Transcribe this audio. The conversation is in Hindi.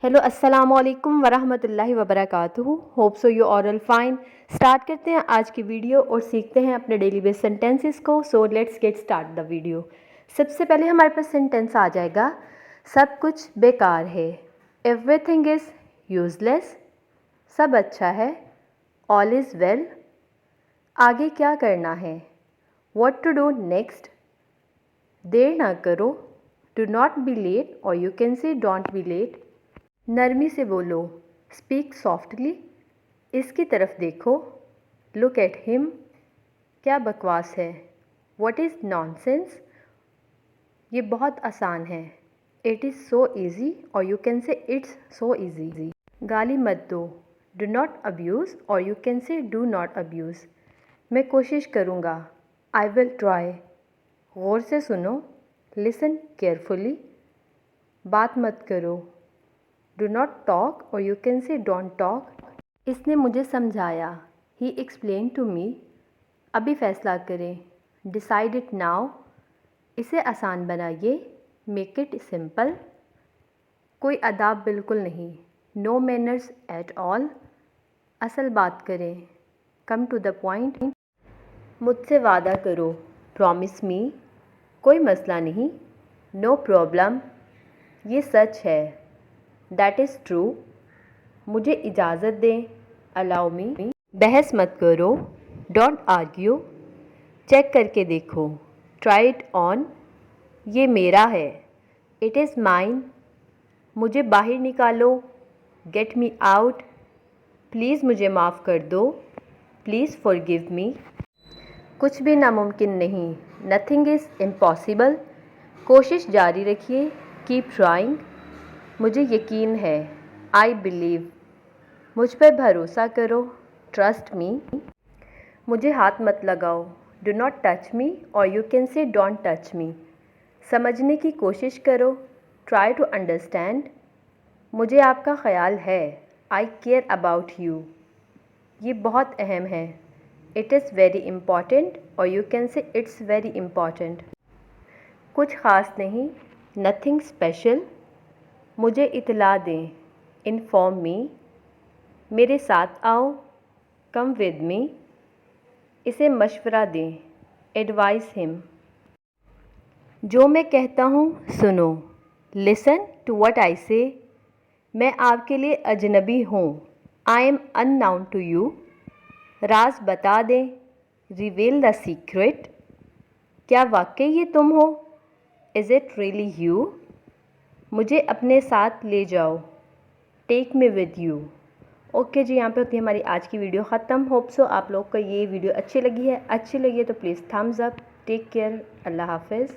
हेलो अस्सलाम वालेकुम वरहमतुल्लाहि वबरकातुहू। Hope so you all fine. Start करते हैं आज की वीडियो और सीखते हैं अपने डेली बेस सेंटेंसेस को। So let's get start the video. सबसे पहले हमारे पास सेंटेंस आ जाएगा, सब कुछ बेकार है। Everything is useless. सब अच्छा है। All is well. आगे क्या करना है। What to do next. देर ना करो। डू नॉट बी लेट और you can say don't be late. नरमी से बोलो। Speak softly. इसकी तरफ देखो। Look at him. क्या बकवास है। What is nonsense. ये बहुत आसान है। इट इज़ सो ईजी और you can say it's so easy. गाली मत दो। डू नॉट अब्यूज़ और you can say do not abuse. मैं कोशिश करूँगा। I will try. गौर से सुनो। Listen carefully. बात मत करो। डू नॉट टॉक और you can say don't talk. इसने मुझे समझाया। He explain to me. अभी फैसला करें। Decide it now. इसे आसान बनाइए। Make it simple. कोई अदाब बिल्कुल नहीं। No manners at all. असल बात करें। Come to the point. मुझसे वादा करो। Promise me. कोई मसला नहीं। No problem. ये सच है। That is true. मुझे इजाज़त दें। Allow me. बहस मत करो। Don't argue. चेक करके देखो। Try it on. ये मेरा है। It is mine. मुझे बाहर निकालो। Get me out. प्लीज़ मुझे माफ़ कर दो। Please forgive me. कुछ भी नामुमकिन नहीं। Nothing is impossible. कोशिश जारी रखिए। Keep trying. मुझे यकीन है। I believe. मुझ पर भरोसा करो। Trust me. मुझे हाथ मत लगाओ। डू नॉट टच मी और you can say don't touch me. समझने की कोशिश करो। Try to understand. मुझे आपका ख़याल है। I care about you. ये बहुत अहम है। इट इज़ वेरी इम्पॉर्टेंट और you can say it's very important. कुछ ख़ास नहीं। Nothing special. मुझे इतला दें। Inform me. मेरे साथ आओ। Come with me. इसे मशवरा दें। Advice him. जो मैं कहता हूँ सुनो। लिसन टू व्हाट आई से। मैं आपके लिए अजनबी हूँ। I am unknown to you. राज बता दें। Reveal the secret. क्या वाकई ये तुम हो। Is it really you. मुझे अपने साथ ले जाओ। Take me with you. Okay जी, यहाँ पे होती है हमारी आज की वीडियो ख़त्म। होप सो आप लोग को ये वीडियो अच्छी लगी है। अच्छी लगी है तो please thumbs up. Take care. अल्लाह हाफिज़।